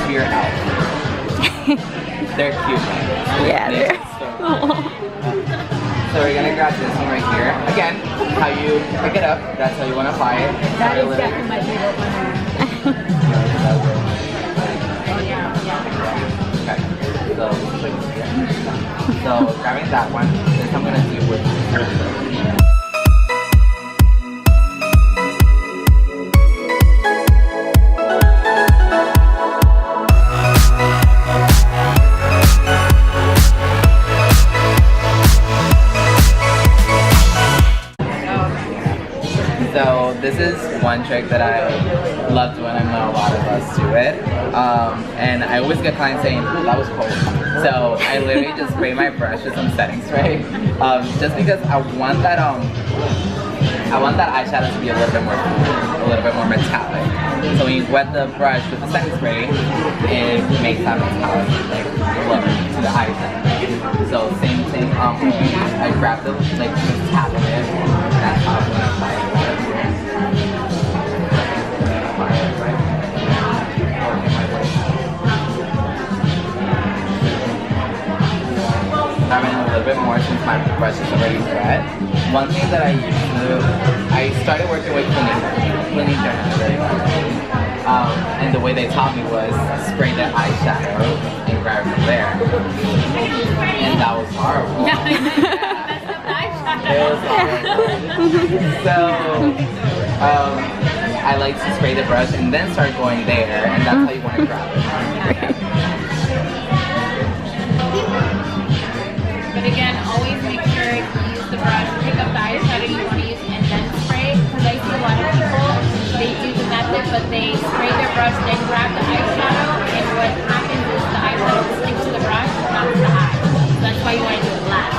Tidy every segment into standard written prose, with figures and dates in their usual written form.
to your elf. They're cute, right? Yeah, they're. So we're gonna grab this one right here. Again, how you pick it up, that's how you want to apply it. That is definitely my favorite one. Okay, so grabbing that one, this I'm gonna do with So this is one trick that I love doing. I know a lot of us do it. And I always get clients saying, "Ooh, that was cold." So I literally just spray my brush with some setting spray. Just because I want that eyeshadow to be a little bit more cool, a little bit more metallic. So when you wet the brush with the setting spray, it makes that metallic like look to the eyeshadow. So same thing. I grab the like just tap of it. That's how I'm gonna apply it. Grabbing a little bit more since my brush is already wet. One thing that I started working with cleaning journals very well. And the way they taught me was spray the eyeshadow and grab it from there. And that was horrible. Yeah. It was horrible. So I like to spray the brush and then start going there, and that's how you want to grab it. But again, always make sure you use the brush, pick up the eyeshadow you want to use, and then spray. Because I see a lot of people, they do the method, but they spray their brush, then grab the eyeshadow, and what happens is the eyeshadow will stick to the brush, not to the eye. So that's why you want to do it last.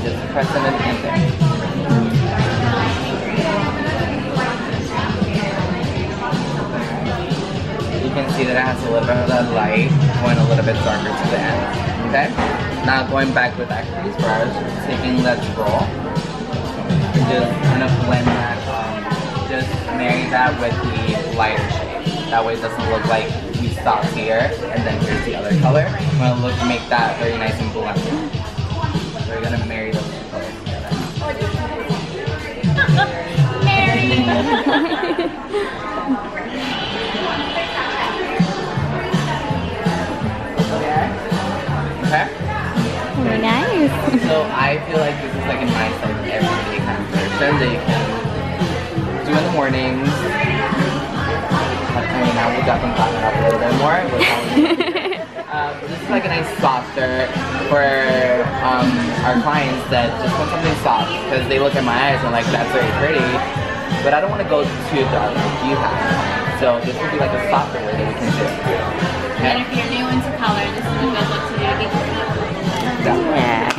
Just press it in there. You can see that it has a little bit of that light going a little bit darker to the end. Okay? Now going back with that crease brush, taking that roll, and just kind of blend that, just marry that with the lighter shade. That way it doesn't look like we stopped here and then here's the other color. I'm gonna make that very nice and blended. So we're gonna marry those two colors together. Mary! Okay? Very nice. So I feel like this is like a nice like everyday kind of version that you can do in the mornings. I mean, I will definitely clean it up a little bit more. This is like a nice softer for our clients that just want something soft because they look at my eyes and like that's very pretty, but I don't want to go too dark like you have. So this would be like a softer way that we can do it. Okay? And if you're new into color, this is a good look to do. Yeah.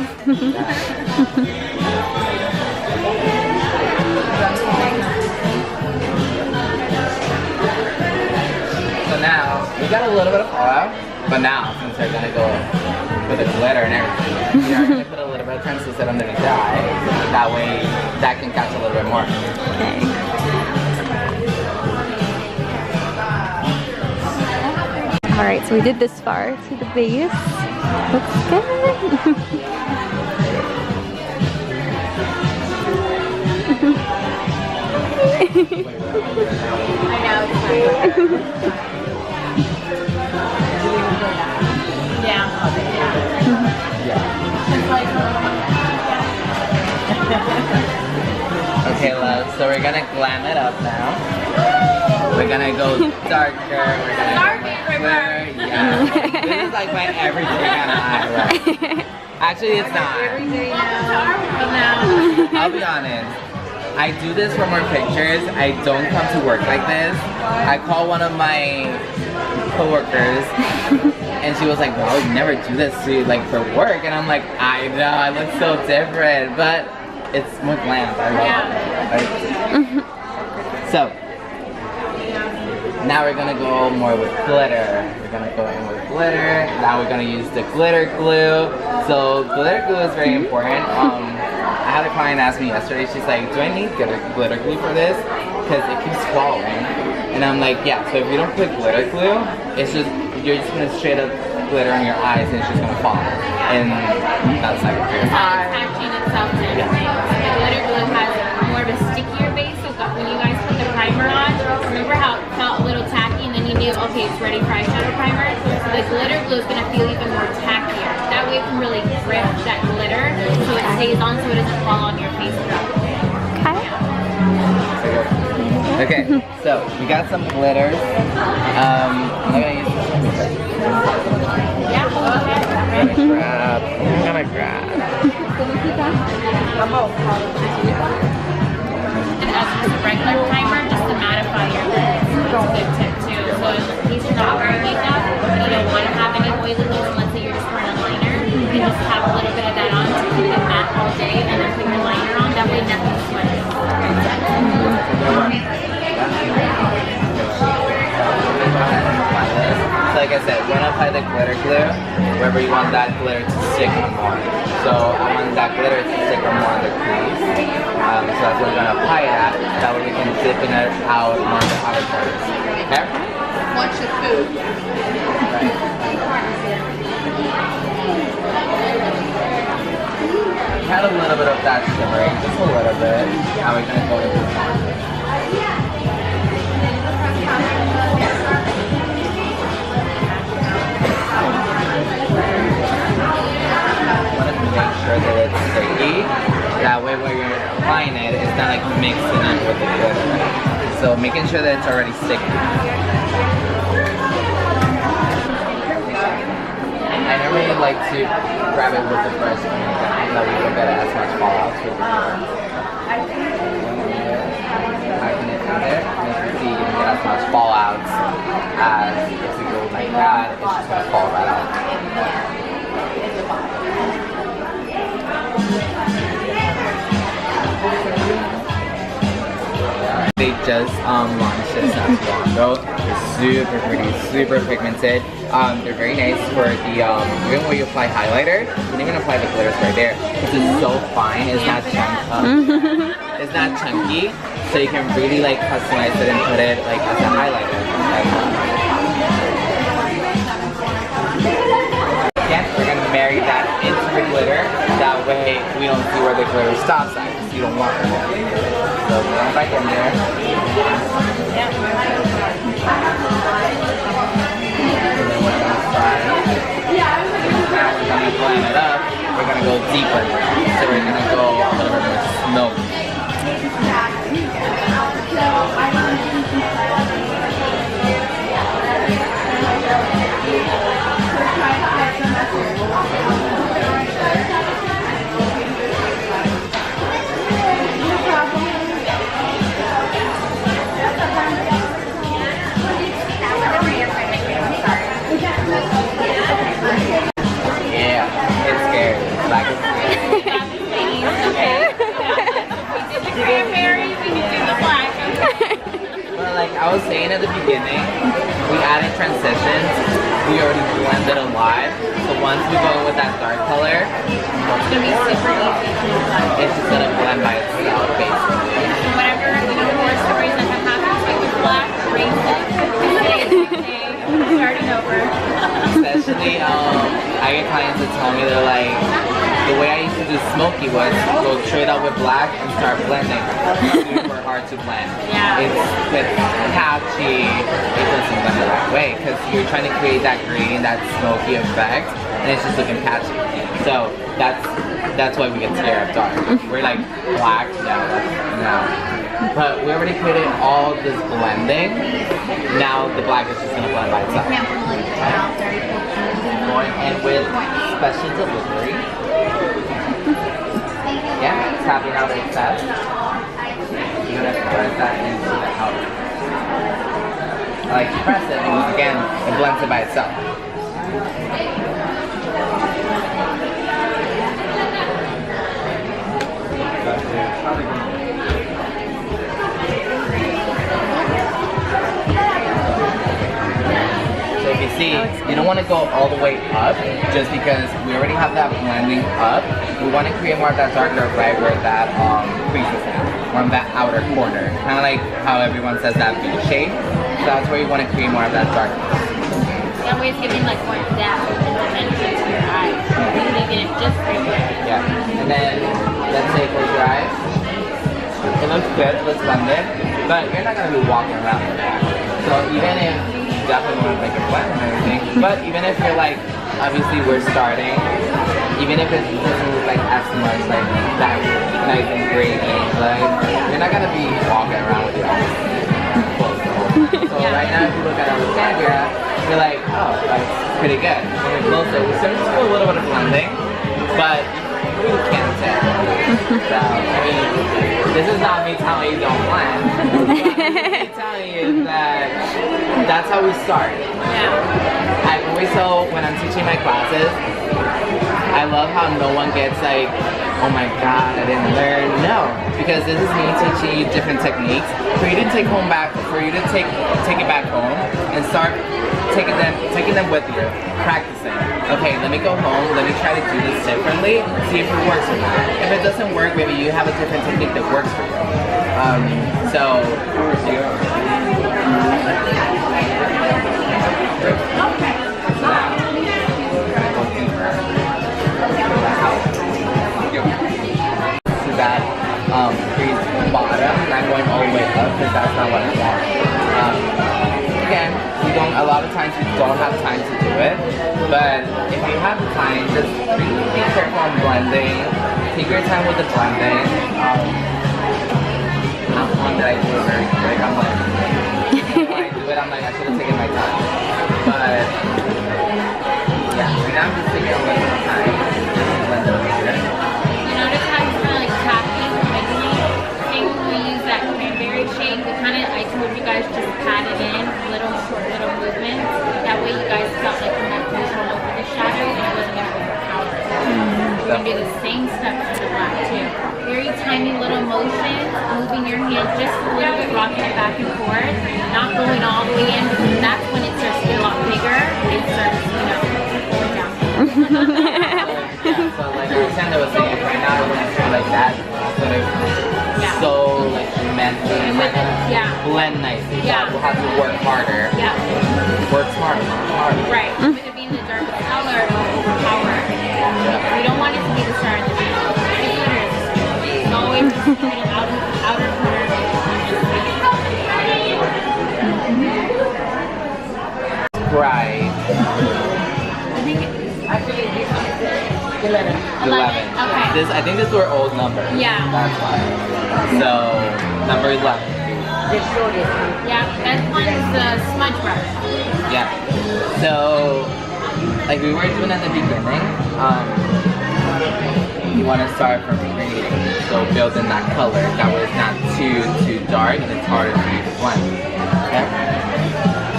So now, we got a little bit of fallout, but now, since they're gonna go with the glitter and everything, we are gonna put a little bit of translucent underneath the eye. That way, that can catch a little bit more. Okay. Alright, so we did this far to the base. Looks good. I know, it's fine. Yeah. Okay, love, so we're gonna glam it up now. We're gonna go darker. We're gonna go clearer. Yeah. This is like my everyday kind of eye, right? Actually, it's not. I'll be honest. I do this for more pictures. I don't come to work like this. I call one of my coworkers and she was like, "Bro, you never do this for work." And I'm like, "I know, I look so different, but it's more glam. I love it." Right? So now we're gonna go more with glitter. We're gonna go in with glitter. Now we're gonna use the glitter glue. So glitter glue is very important. I had a client ask me yesterday, she's like, "Do I need glitter glue for this? Because it keeps falling." And I'm like, yeah, so if you don't put glitter glue, it's just, you're just gonna straight up glitter on your eyes and it's just gonna fall. And that's like It's not attaching itself to anything. The glitter glue has more of a stickier base, so when you guys put the primer on, remember how it felt a little tacky and then you knew, okay, it's ready for eyeshadow primer? So the glitter glue is gonna feel even more tackier. That way it can really grip that glitter so it stays on so it doesn't fall on your face throughout the day. Okay. Okay, so we got some glitters. I'm not gonna use this one. Yeah, go ahead. I'm gonna grab. And as just a regular primer, just to mattify your lips. That's a good tip too. So in case you're not wearing makeup, and you don't want to have any oily lips, and let's say you're just wearing a liner, you can just have a little bit of that on to keep it matte all day, and then put your liner on. That way nothing sweats. So like I said, we're gonna apply the glitter glue wherever you want that glitter to stick more. So I want that glitter to stick more on the crease. So that's where we're gonna apply it at. That way we can dip it out on the outer corners. Okay? Watch the food. Right. We had a little bit of that shimmering, just a little bit. Now we're gonna go to this one. Make sure that it's sticky. That way when you're applying it, it's not like mixing it with the glitter. So making sure that it's already sticky. I never really like to grab it with the brush that we don't get as much fallout with the glitter. Packing it in there, and as you see, you don't get as much fallouts as if we go like that, it's just going to fall right out. They just launched this not too long ago. They're super pretty, super pigmented. They're very nice for the, even when you apply highlighter, you can even apply the glitters right there. This is so fine, it's not chunky. It's not chunky, so you can really like customize it and put it like as a highlighter. Again, we're gonna marry that into the glitter. That way we don't see where the glitter stops at, because you don't want it. So we're going back in there. And then we're gonna start. Now we're gonna blend it up. We're gonna go deeper. So we're gonna go a little bit more smoky. I was saying at the beginning, we added transitions, we already blended a lot, so once we go with that dark color, it's going to be super easy. It's just going to blend by itself, basically. So whatever, horror stories that have happened to you with black, erase it, starting over. Especially, I get clients that tell me, they're like, the way I used to do smoky was go straight up with black and start blending. Super hard to blend. Yeah. It's patchy. It doesn't blend the right way because you're trying to create that green, that smoky effect, and it's just looking patchy. So that's why we get scared of dark. We're like black, no. But we already created all this blending. Now the black is just gonna blend by itself. Going in with special delivery. Yeah, tapping out the excess. You're gonna press that into the outer. I like to press it because again, it blends it by itself. So if you see, you don't want to go all the way up just because we already have that blending up. We want to create more of that darker right where that crease is at, or on that outer corner. Kind of like how everyone says that V shape. that's where you want to create more of that darkness. That way it's giving like more depth and dimension to your eyes. You're leaving it just right there. Yeah. And then let's say close your eyes. It looks good, it looks blended, but you're not gonna be walking around with that. So even if you definitely want to make it blend and everything, but even if you're like, obviously we're starting, even if it doesn't look like as much like that nice and gradient, like you're not gonna be walking around with your eyes closed. So right now if you look at Alexandria, you're like, oh, that's pretty good. When we close it, we still a little bit of blending, but you really can't tell. So, I mean, this is not me telling you don't blend. Me telling you that that's how we start. Yeah. I always tell when I'm teaching my classes, I love how no one gets like, oh my god, I didn't learn. No, because this is me teaching you different techniques for you to take home back, for you to take it back home and start taking them with you, practicing. Okay, let me go home, let me try to do this differently, see if it works or not. If it doesn't work, maybe you have a different technique that works for you. So, to that crease bottom, not going all the way up because that's not what I want. Again, a lot of times you don't have time to do it, but if you have time, just really be careful on blending. Take your time with the blending. Not one that I do it very quick. I'm like, when I do it, I'm like, I should have taken my time. But yeah, right now I'm just taking a little bit of time. Blend it over here. You notice how it's kind of like tapping originally? Same when we use that cranberry shade, I told you guys just pat it in, little movements. That way you guys felt like you had control over the shadow and it wasn't going to overpower it. We're going to do the same steps for the black too. Very tiny little motions, moving your hand just a little bit, rocking it back and forth, not going all the way in because that's when it starts to get a lot bigger. It starts, going down. So like Alexander was saying, right now I want to feel like that. So like mentally, we're gonna blend nicely. Yeah. We'll have to work harder. Yeah. Work smarter. Right. With it being the darkest color, it will overpower. We don't want it to be the star of the show. It's always just keep it outer corner. Right. I think actually 11. Okay. I think this were old numbers. Yeah. That's why. So number 11. Yeah, that one's the smudge brush. Yeah. So like we were doing at the beginning, you want to start from creating. So building that color. That way it's not too dark and it's harder for you to blend. Okay?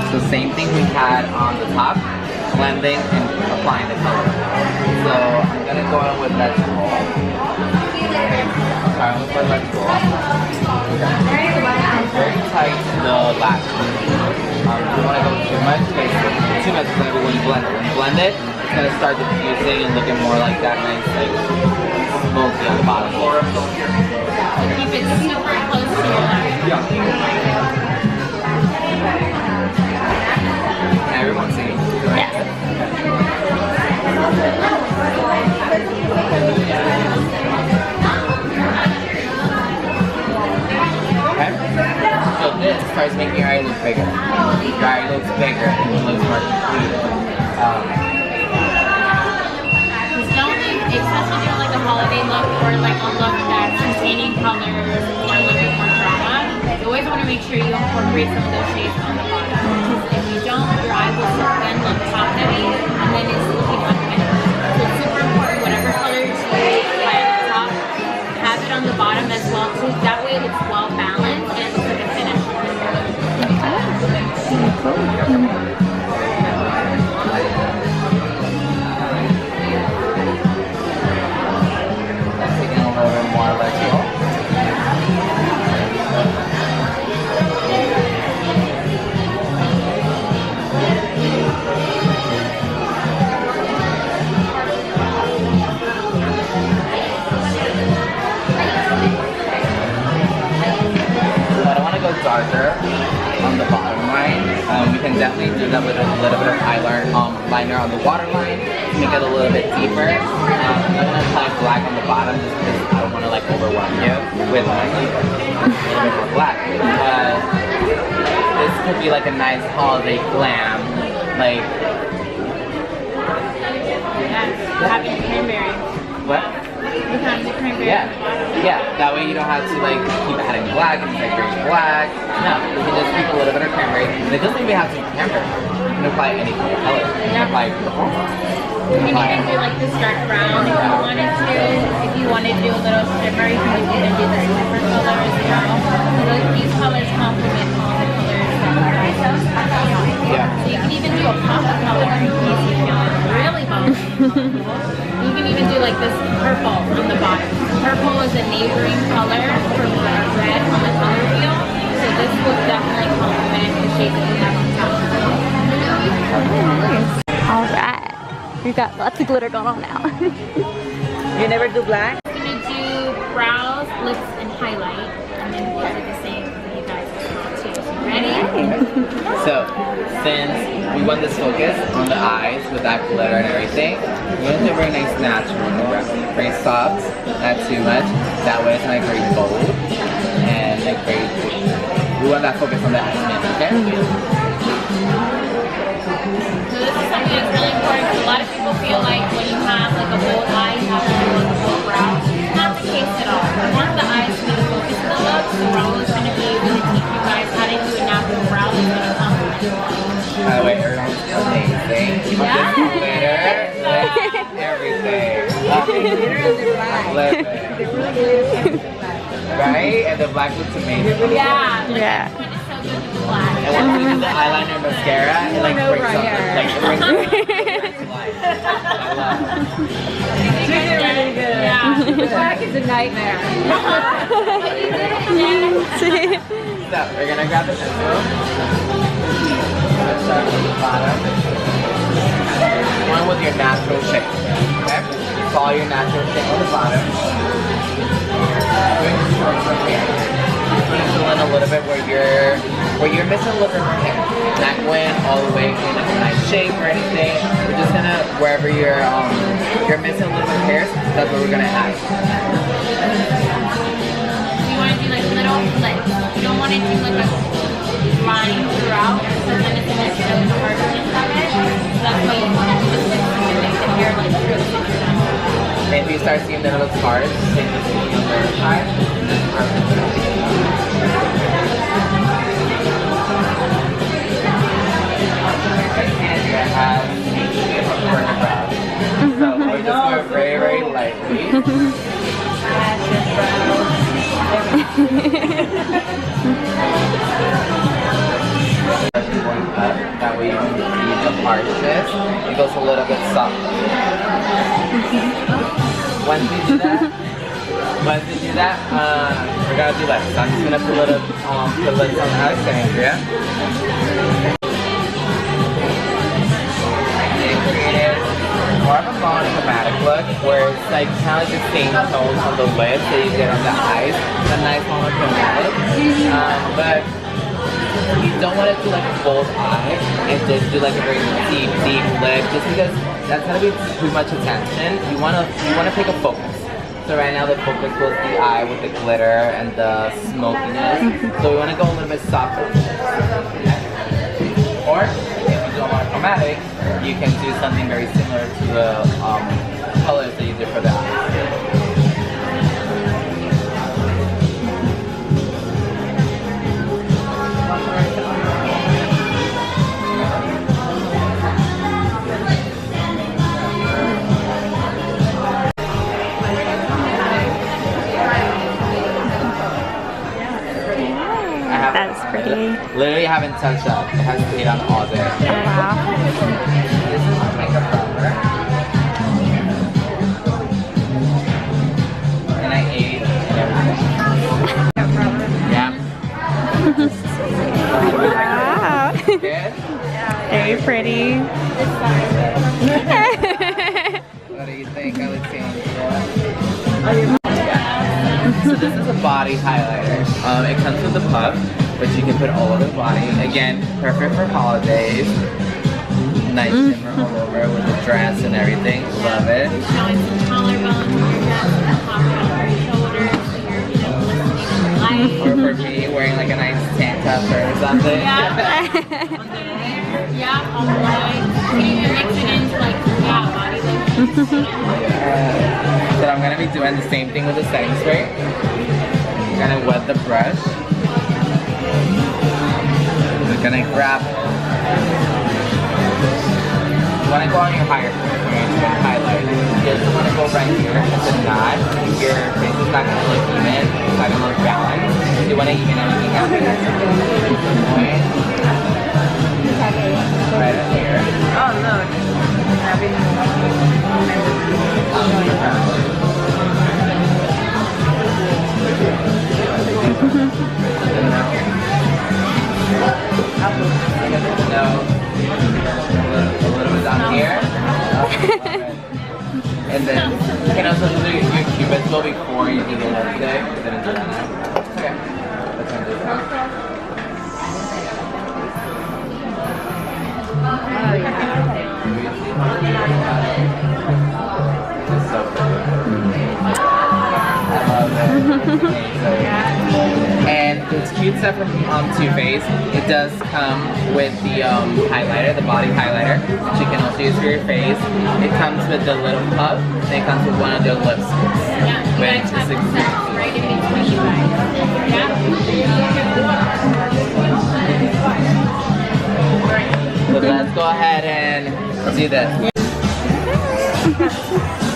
So same thing we had on the top, blending and applying the color. So I'm gonna go in with that tool. Sorry, I'm gonna put that tool. Very tight to the last one. You don't want to go too much because too much is gonna be when you blend it. When you blend it, it's gonna start diffusing and looking more like that nice like smoky on the bottom. Keep it super close to your eye. Everyone's singing. Yes. Okay. So this starts making your eye look bigger. Your eye looks bigger and it looks more complete. Especially during like a holiday look or like a look that's containing colors or a little bit more drama, you always want to make sure you incorporate some of those shades on the bottom. Because if you don't, your eye will then look top heavy and then it's looking unfinished. So it's super important, whatever color you apply at the top, have it on the bottom as well too. That way it's well balanced and it looks like a finish. Taking a little bit more electrical. Darker on the bottom one. waterline. We can definitely do that with a little bit of liner on the waterline to make it a little bit deeper. I'm gonna apply black on the bottom just because I don't want to like overwhelm you with like a little bit more black. But this could be like a nice holiday glam, like. Having cranberry. What? Behind the cranberry. Yeah. That way you don't have to like keep adding black and like very black. No, you can just keep a little bit of cranberry, and it doesn't even have to be cranberry. You can apply any color. You can apply purple. You can even do like this dark brown if you wanted to. If you wanted to do a little shimmer, you can even do this pepper color as well. So these colors complement all the colors that you guys have. Yeah. So you can even do a pop of color in case you feel really bold. You can even do like this purple on the bottom. Purple is a neighboring color from red on the color wheel. So this will definitely complement the shade that you have on top. Alright. We've got lots of glitter going on now. You never do black? I'm gonna do brows, lips, and highlight, and then we'll do the same for you guys as well too. So ready? So, since we want this focus on the eyes with that glitter and everything, we're gonna do a very nice natural look. Very soft, not too much. That way it's not like very bold and like very. We want that focus on the eyes, okay? So this is something that's really important. A lot of people feel like when you have like a bold eye, you have to do like a bold brow. It's not the case at all. We want the eyes to be the focus of the look, so we're always going to be able to teach you guys how to do a natural brow that's going to complement the look. By the way, everyone's amazing. Yes. This glitter, everything. Right? And the black looks amazing. Yeah. Like, Yeah. This one is so good with the black. And once we do the eyeliner and mascara, it like brings up like it brings it to life. I love it. She did really good. Yeah. The black is a nightmare. But you did it, Jen. So we're gonna grab the pencil. Let's start from the bottom. One with your natural shape. Okay? Follow your natural shape on the bottom. Fill in a little bit where you're missing a little bit more hair. Not going all the way in like a nice shape or anything. We're just gonna wherever you're missing a little bit of hairs, that's what we're gonna add. You want to do like little flicks. You don't want to do like a line throughout because then it's going to show the harshness of it. So that's why you want to do the flicks to make the hair like really super nice. And if you start seeing that it looks hard, take the seat on the side. And you have perfect brows. So we're just going very, very lightly. Going up, that way you can see the harshness. It goes a little bit softer. Once we do that, we're gonna do less. So I'm just gonna put less on Alexandria. And created more of a monochromatic look where it's like kind of the same tones on the lips that you get on the eyes. It's a nice monochromatic. But you don't want to do like a bold eye and just do like a very deep lip just because that's gonna be too much attention. You wanna pick a focus. So right now the focus was the eye with the glitter and the smokiness. So we wanna go a little bit softer. Or if you don't want chromatic, you can do something very similar to the colors that you did for the eye. That's pretty. Literally haven't touched up. It has stayed on all day. Oh, wow. This is my makeup primer. And I ate and everything. Yeah. Wow. Good? Very pretty. What do you think, Alexandria? So this is a body highlighter. It comes with a puff. but you can put all over the body. Again, perfect for holidays. Nice shimmer all over with the dress and everything. Love it. Showing some collarbone to your dress, pop it over your shoulders, so you're, light. Or for me, wearing like a nice tank top or something. Yeah. Yeah, all the way. You can even mix it into like, body lotion. So I'm gonna be doing the same thing with the setting spray. I'm gonna wet the brush. We're gonna grab. You wanna go on your higher point where you're gonna highlight. You just wanna go right here. It's a knot. Your face is not gonna look even. It's not gonna look balanced. You wanna even everything out. Point. Right up here. Oh, look. Having a little bit down here. And then you can also do your cupid's bow before you do the lipstick. Didn't do that now. Okay. Let's undo that. oh, yeah. It's so pretty. I love it. And it's cute stuff from Too Faced. It does come with the highlighter, the body highlighter, which you can also use for your face. It comes with the little puff, and it comes with one of the lipsticks. Yeah, you guys have it set right in between you guys. Yeah. So let's go ahead and do this.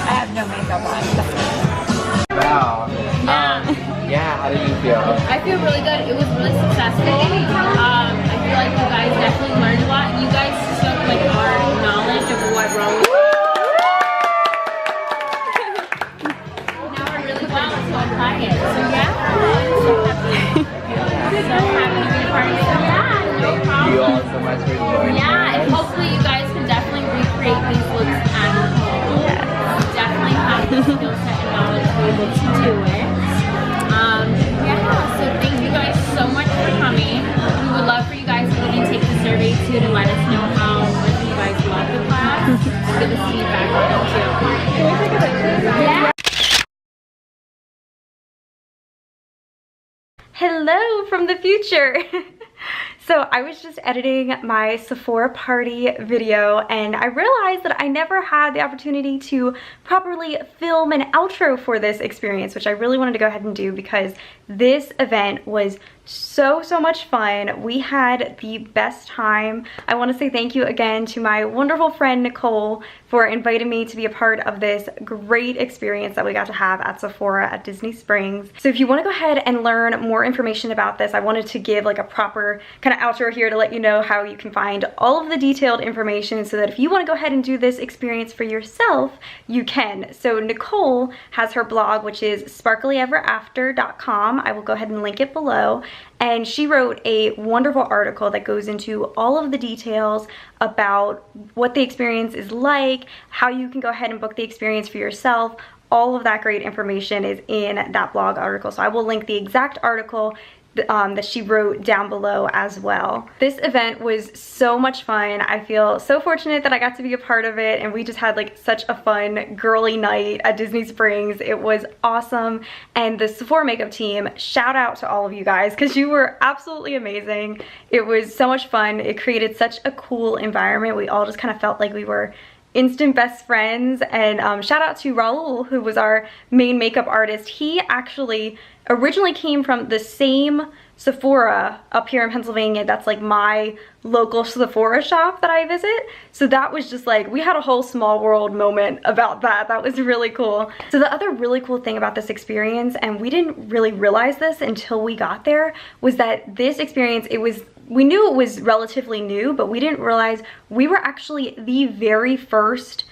I have no makeup on. Wow. Yeah, how do you feel? I feel really good. It was really successful. I feel like you guys definitely learned a lot. You guys took like our knowledge of what wrong was. Now we're really well to apply it. So yeah, I'm so happy. So happy to be a part of it. Yeah, no Thank problem. you all so much for joining Yeah, and us. hopefully you guys can definitely recreate these looks at home. Definitely have the skill set and knowledge to be able to do it. Yeah, so thank you guys so much for coming. We would love for you guys to even take the survey too to let us know how much you guys love the class. Give us feedback on it too. Can we take a picture? Yeah. Hello from the future. So I was just editing my Sephora party video and I realized that I never had the opportunity to properly film an outro for this experience, which I really wanted to go ahead and do because this event was so much fun. We had the best time. I want to say thank you again to my wonderful friend Nicole for inviting me to be a part of this great experience that we got to have at Sephora at Disney Springs. So if you want to go ahead and learn more information about this, I wanted to give like a proper kind of outro here to let you know how you can find all of the detailed information so that if you want to go ahead and do this experience for yourself, you can. So Nicole has her blog, which is sparklyeverafter.com. I will go ahead and link it below. And she wrote a wonderful article that goes into all of the details about what the experience is like, how you can go ahead and book the experience for yourself. All of that great information is in that blog article. So I will link the exact article that she wrote down below as well. This event was so much fun. I feel so fortunate that I got to be a part of it, and we just had like such a fun girly night at Disney Springs. It was awesome. And the Sephora makeup team, shout out to all of you guys because you were absolutely amazing. It was so much fun. It created such a cool environment. We all just kind of felt like we were instant best friends. And shout out to Raul, who was our main makeup artist. He actually originally came from the same Sephora up here in Pennsylvania. That's like my local Sephora shop that I visit. So that was just like, we had a whole small world moment about that. That was really cool. So the other really cool thing about this experience, and we didn't really realize this until we got there, was that this experience, we knew it was relatively new, but we didn't realize we were actually the very first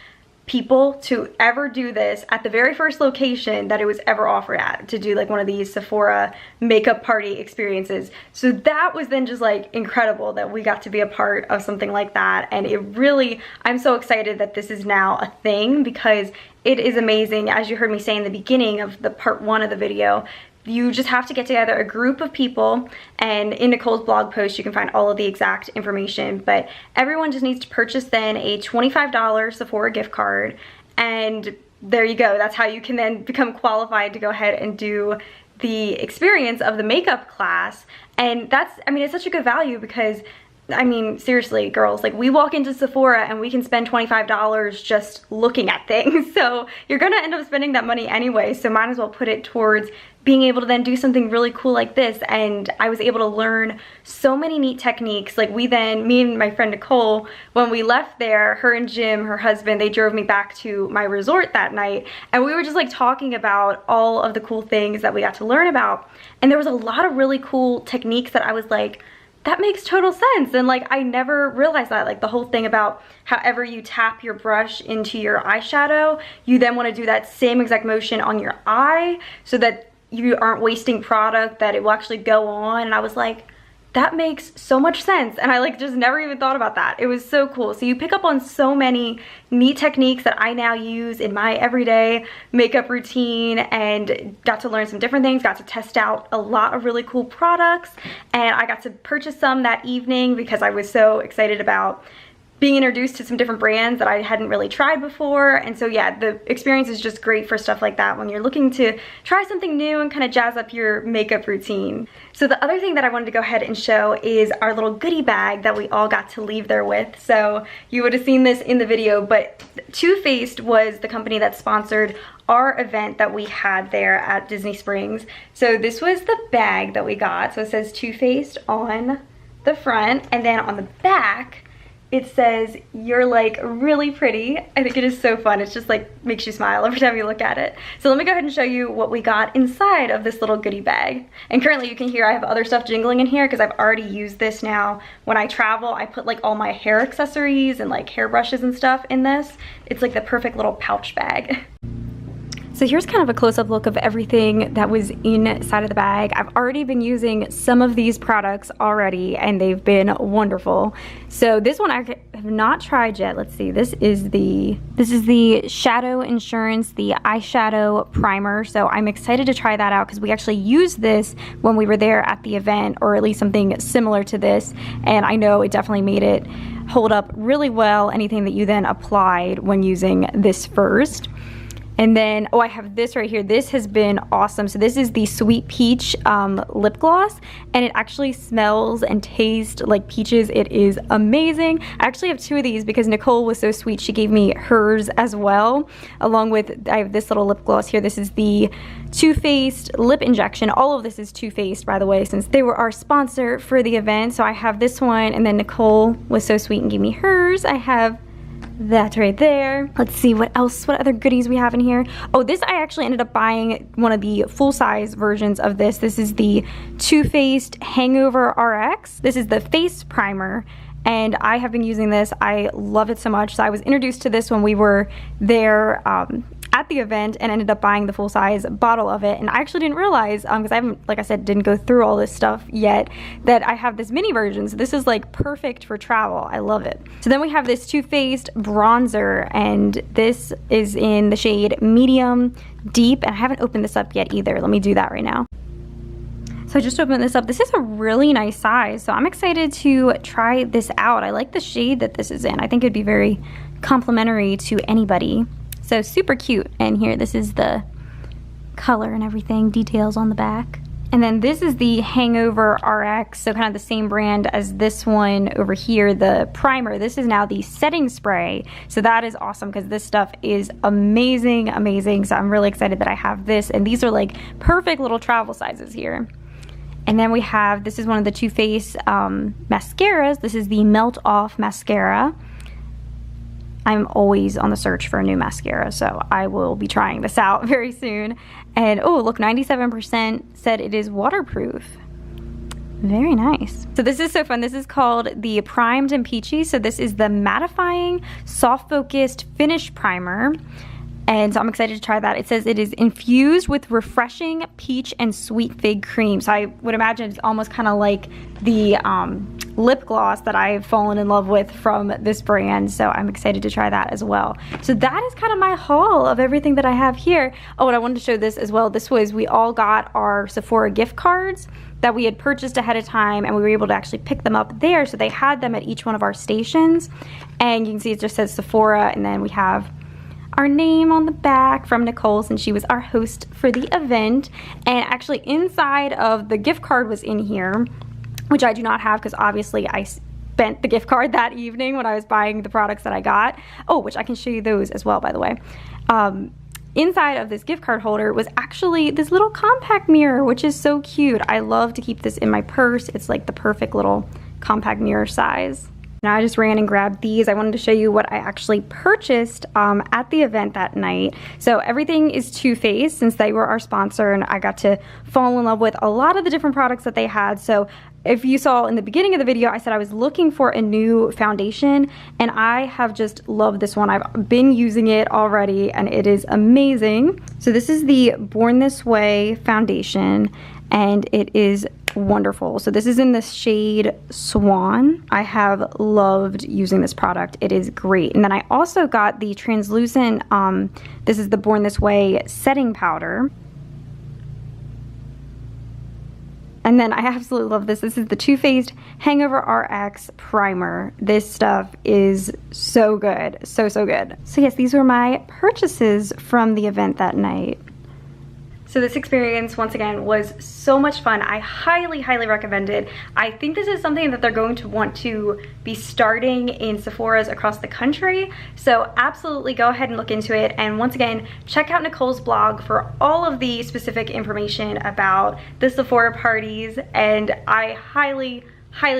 people to ever do this at the very first location that it was ever offered at, to do like one of these Sephora makeup party experiences. So that was then just like incredible that we got to be a part of something like that. And it really, I'm so excited that this is now a thing because it is amazing. As you heard me say in the beginning of the part 1 of the video, you just have to get together a group of people, and in Nicole's blog post you can find all of the exact information, but everyone just needs to purchase then a $25 Sephora gift card, and there you go. That's how you can then become qualified to go ahead and do the experience of the makeup class. And that's, I mean, it's such a good value because, I mean, seriously, girls, like we walk into Sephora and we can spend $25 just looking at things. So you're gonna end up spending that money anyway, so might as well put it towards being able to then do something really cool like this. And I was able to learn so many neat techniques. Like me and my friend Nicole, when we left there, her and Jim, her husband, they drove me back to my resort that night, and we were just like talking about all of the cool things that we got to learn about. And there was a lot of really cool techniques that I was like, that makes total sense. And like, I never realized that, like the whole thing about however you tap your brush into your eyeshadow, you then want to do that same exact motion on your eye so that you aren't wasting product, that it will actually go on. And I was like, that makes so much sense. And I like just never even thought about that. It was so cool. So you pick up on so many neat techniques that I now use in my everyday makeup routine, and got to learn some different things, got to test out a lot of really cool products, and I got to purchase some that evening because I was so excited about being introduced to some different brands that I hadn't really tried before. And so yeah, the experience is just great for stuff like that when you're looking to try something new and kind of jazz up your makeup routine. So the other thing that I wanted to go ahead and show is our little goodie bag that we all got to leave there with. So you would have seen this in the video, but Too Faced was the company that sponsored our event that we had there at Disney Springs. So this was the bag that we got. So it says Too Faced on the front, and then on the back it says, "You're like really pretty." I think it is so fun. It's just like makes you smile every time you look at it. So let me go ahead and show you what we got inside of this little goodie bag. And currently you can hear I have other stuff jingling in here because I've already used this now. When I travel, I put like all my hair accessories and like hair brushes and stuff in this. It's like the perfect little pouch bag. So here's kind of a close-up look of everything that was inside of the bag. I've already been using some of these products already, and they've been wonderful. So this one I have not tried yet. Let's see. This is the Shadow Insurance, the eyeshadow primer. So I'm excited to try that out because we actually used this when we were there at the event, or at least something similar to this, and I know it definitely made it hold up really well, anything that you then applied when using this first. And then, oh, I have this right here. This has been awesome. So this is the Sweet Peach lip gloss, and it actually smells and tastes like peaches. It is amazing. I actually have two of these because Nicole was so sweet. She gave me hers as well, along with, I have this little lip gloss here. This is the Too Faced lip injection. All of this is Too Faced, by the way, since they were our sponsor for the event. So I have this one, and then Nicole was so sweet and gave me hers. I have that right there. Let's see what else, what other goodies we have in here. Oh, this I actually ended up buying one of the full-size versions of this. This is the Too Faced Hangover RX. This is the face primer, and I have been using this. I love it so much. So I was introduced to this when we were there at the event, and ended up buying the full-size bottle of it. And I actually didn't realize, because I haven't, like I said, didn't go through all this stuff yet, that I have this mini version. So this is like perfect for travel. I love it. So then we have this Too Faced bronzer, and this is in the shade Medium Deep, and I haven't opened this up yet either. Let me do that right now. So I just opened this up. This is a really nice size, so I'm excited to try this out. I like the shade that this is in. I think it'd be very complimentary to anybody. So super cute. And here, this is the color and everything, details on the back. And then this is the Hangover RX, so kind of the same brand as this one over here, the primer. This is now the setting spray. So that is awesome because this stuff is amazing, amazing. So I'm really excited that I have this, and these are like perfect little travel sizes here. And then we have, this is one of the Too Faced mascaras. This is the Melt Off Mascara. I'm always on the search for a new mascara, so I will be trying this out very soon. And oh, look, 97% said it is waterproof. Very nice. So this is so fun. This is called the Primed and Peachy. So this is the mattifying, soft focused finish primer. And so I'm excited to try that. It says it is infused with refreshing peach and sweet fig cream. So I would imagine it's almost kind of like the lip gloss that I've fallen in love with from this brand, so I'm excited to try that as well. So that is kind of my haul of everything that I have here. Oh, and I wanted to show this as well. This was, we all got our Sephora gift cards that we had purchased ahead of time, and we were able to actually pick them up there. So they had them at each one of our stations, and you can see it just says Sephora, and then we have our name on the back from Nicole, since she was our host for the event. And actually inside of the gift card was in here, which I do not have because obviously I spent the gift card that evening when I was buying the products that I got. Oh, which I can show you those as well, by the way. Inside of this gift card holder was actually this little compact mirror, which is so cute. I love to keep this in my purse. It's like the perfect little compact mirror size. Now I just ran and grabbed these. I wanted to show you what I actually purchased at the event that night. So everything is Too Faced, since they were our sponsor, and I got to fall in love with a lot of the different products that they had. So if you saw in the beginning of the video, I said I was looking for a new foundation, and I have just loved this one. I've been using it already, and it is amazing. So this is the Born This Way foundation, and it is wonderful. So this is in the shade Swan. I have loved using this product. It is great. And then I also got the translucent, this is the Born This Way setting powder. And then I absolutely love this. This is the Too Faced Hangover RX Primer. This stuff is so good. So, so good. So yes, these were my purchases from the event that night. So this experience, once again, was so much fun. I highly, highly recommend it. I think this is something that they're going to want to be starting in Sephora's across the country. So absolutely go ahead and look into it. And once again, check out Nicole's blog for all of the specific information about the Sephora parties. And I highly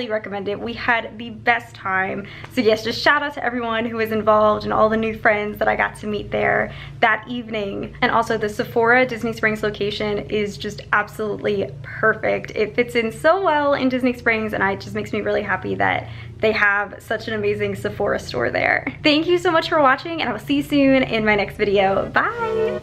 recommend it. We had the best time. So yes, just shout out to everyone who was involved and all the new friends that I got to meet there that evening. And also the Sephora Disney Springs location is just absolutely perfect. It fits in so well in Disney Springs, and it just makes me really happy that they have such an amazing Sephora store there. Thank you so much for watching, and I will see you soon in my next video. Bye!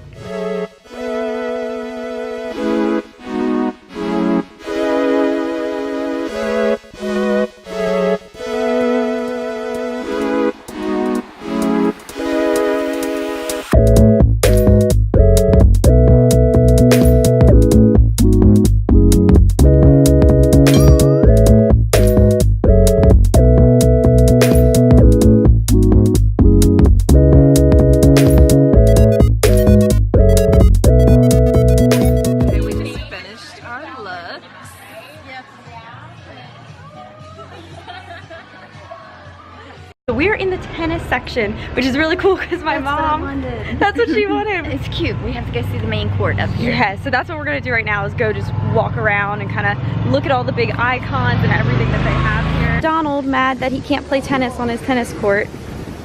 We're in the tennis section, which is really cool because my mom, that's what she wanted. It's cute. We have to go see the main court up here. Yeah, so that's what we're gonna do right now, is go just walk around and kind of look at all the big icons and everything that they have here. Donald mad that he can't play tennis on his tennis court.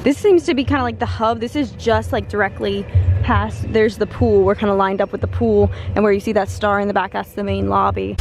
This seems to be kind of like the hub. This is just like directly past, there's the pool. We're kind of lined up with the pool, and where you see that star in the back, that's the main lobby.